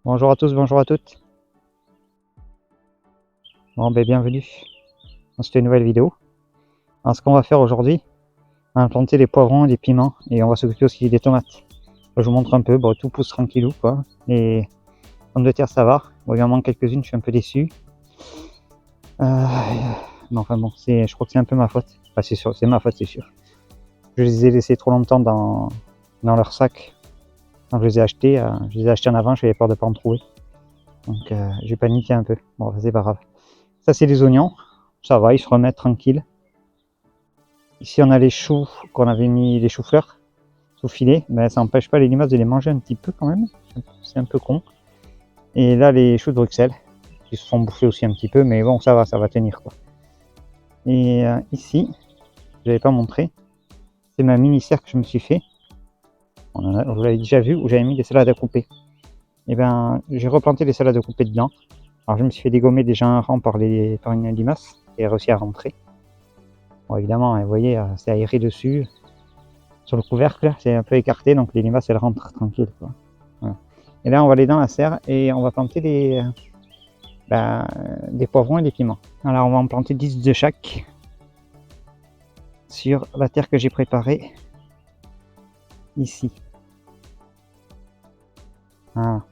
Bonjour à tous, bonjour à toutes. Bon, bienvenue dans cette nouvelle vidéo. Alors, ce qu'on va faire aujourd'hui, on va planter des poivrons et des piments et on va s'occuper aussi des tomates. Je vous montre un peu, bon, tout pousse tranquillou quoi. Les pommes de terre ça va, bon, il en manque quelques-unes, je suis un peu déçu. Mais enfin bon, je crois que c'est un peu ma faute. Enfin, c'est sûr, c'est ma faute, c'est sûr. Je les ai laissés trop longtemps dans leur sac. Quand je les ai achetés en avant, j'avais peur de ne pas en trouver. Donc j'ai paniqué un peu. Bon, c'est pas grave. Ça, c'est les oignons. Ça va, ils se remettent tranquilles. Ici, on a les choux qu'on avait mis, les choux-fleurs sous filet. Mais ça n'empêche pas les limaces de les manger un petit peu quand même. C'est un peu con. Et là, les choux de Bruxelles qui se sont bouffés aussi un petit peu. Mais bon, ça va tenir quoi. Et ici, je n'avais pas montré. C'est ma mini-serre que je me suis fait. Vous l'avez déjà vu où j'avais mis des salades à couper. Et ben, j'ai replanté les salades à couper dedans. Alors, je me suis fait dégommer déjà un rang par une limace qui a réussi à rentrer. Bon, évidemment, vous voyez, c'est aéré dessus. Sur le couvercle, c'est un peu écarté, donc les limaces, elles rentrent tranquilles. Quoi. Voilà. Et là, on va aller dans la serre et on va planter des poivrons et des piments. Alors, on va en planter 10 de chaque sur la terre que j'ai préparée ici. Voilà.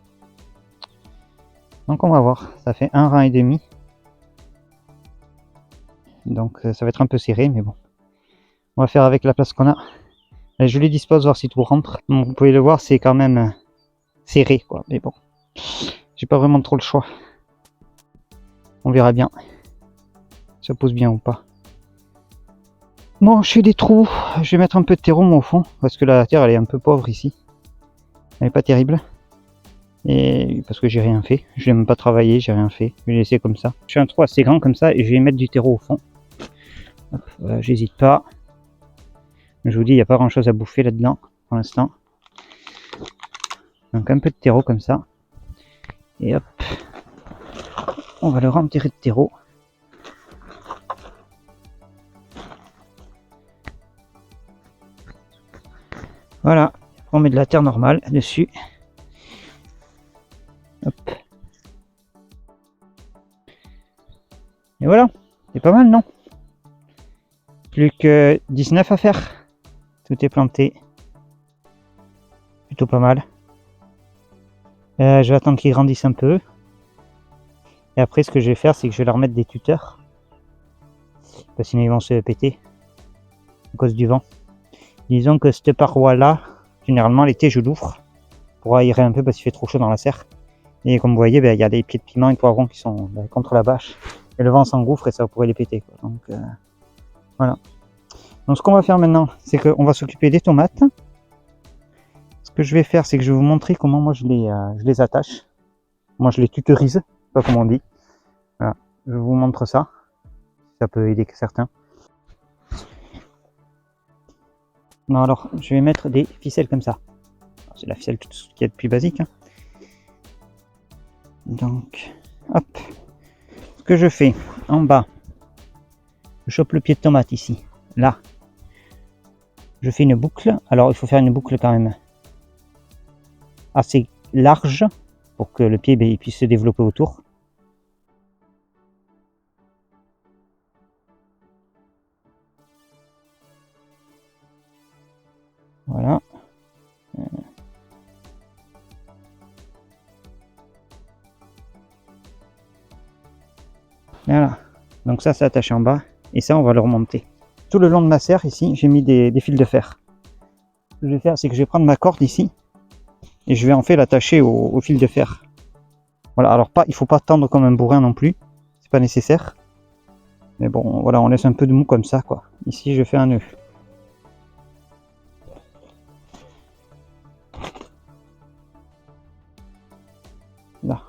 Donc, on va voir. Ça fait un rang et demi. Donc, ça va être un peu serré, mais bon. On va faire avec la place qu'on a. Je les dispose, voir si tout rentre. Donc, vous pouvez le voir, c'est quand même serré, quoi. Mais bon, j'ai pas vraiment trop le choix. On verra bien si ça pousse bien ou pas. Bon, je fais des trous. Je vais mettre un peu de terreau au fond parce que la terre elle est un peu pauvre ici. Elle est pas terrible. Et parce que j'ai rien fait. Je n'ai même pas travaillé, j'ai rien fait. Je vais laisser comme ça. Je fais un trou assez grand comme ça et je vais mettre du terreau au fond. Voilà, j'hésite pas. Je vous dis, il n'y a pas grand chose à bouffer là-dedans pour l'instant. Donc un peu de terreau comme ça. Et hop. On va le remplir de terreau. Voilà. On met de la terre normale dessus. Hop. Et voilà. C'est pas mal, non? Plus que 19 à faire. Tout est planté. Plutôt pas mal. Je vais attendre qu'ils grandissent un peu. Et après, ce que je vais faire, c'est que je vais leur mettre des tuteurs. Parce que sinon, ils vont se péter. À cause du vent. Disons que cette paroi-là, généralement, l'été, je l'ouvre. Pour aérer un peu parce qu'il fait trop chaud dans la serre. Et comme vous voyez, il y a des pieds de piment et de poivrons qui sont contre la bâche. Et le vent s'engouffre et ça pourrait les péter. Quoi. Donc, voilà. Donc, ce qu'on va faire maintenant, c'est qu'on va s'occuper des tomates. Ce que je vais faire, c'est que je vais vous montrer comment moi je les attache. Moi, je les tutorise, pas comme on dit. Voilà. Je vous montre ça. Ça peut aider certains. Non, alors, je vais mettre des ficelles comme ça. C'est la ficelle qui est le plus basique. Hein. Donc, hop. Ce que je fais, en bas, je chope le pied de tomate ici. Là, je fais une boucle. Alors, il faut faire une boucle quand même assez large pour que le pied il puisse se développer autour. Voilà. Voilà. Donc ça, c'est attaché en bas. Et ça, on va le remonter. Tout le long de ma serre, ici, j'ai mis des fils de fer. Ce que je vais faire, c'est que je vais prendre ma corde ici. Et je vais en fait l'attacher au fil de fer. Voilà, alors il faut pas tendre comme un bourrin non plus. C'est pas nécessaire. Mais bon, voilà, on laisse un peu de mou comme ça, quoi. Ici, je fais un nœud. Là.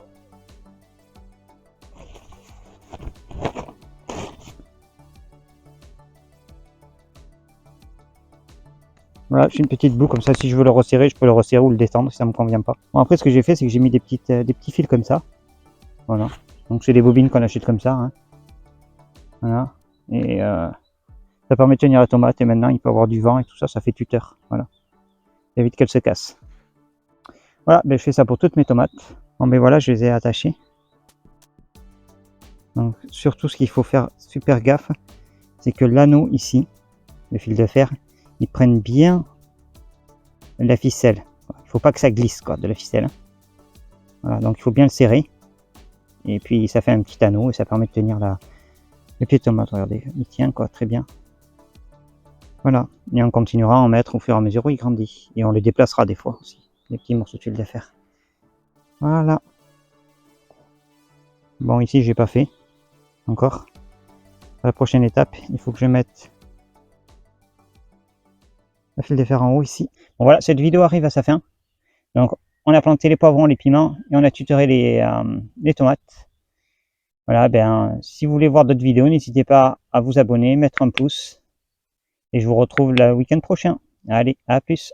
Voilà, j'ai une petite boucle comme ça. Si je veux le resserrer, je peux le resserrer ou le détendre si ça me convient pas. Bon, après, ce que j'ai fait, c'est que j'ai mis des petits fils comme ça. Voilà. Donc, c'est des bobines qu'on achète comme ça. Hein. Voilà. Et ça permet de tenir la tomate. Et maintenant, il peut avoir du vent et tout ça. Ça fait tuteur. Voilà. Ça évite qu'elle se casse. Voilà, je fais ça pour toutes mes tomates. Bon ben voilà, je les ai attachés. Donc surtout ce qu'il faut faire super gaffe, c'est que l'anneau ici, le fil de fer, il prenne bien la ficelle. Il faut pas que ça glisse quoi, de la ficelle. Voilà, donc il faut bien le serrer. Et puis ça fait un petit anneau et ça permet de tenir le pied de tomate. Regardez, il tient quoi, très bien. Voilà, et on continuera à en mettre au fur et à mesure où il grandit. Et on les déplacera des fois aussi, les petits morceaux de fil de fer. Voilà. Bon, ici j'ai pas fait encore. À la prochaine étape, il faut que je mette le fil de fer en haut ici. Bon voilà, cette vidéo arrive à sa fin. Donc on a planté les poivrons, les piments et on a tutoré les tomates. Voilà, ben si vous voulez voir d'autres vidéos, n'hésitez pas à vous abonner, mettre un pouce. Et je vous retrouve le week-end prochain. Allez, à plus.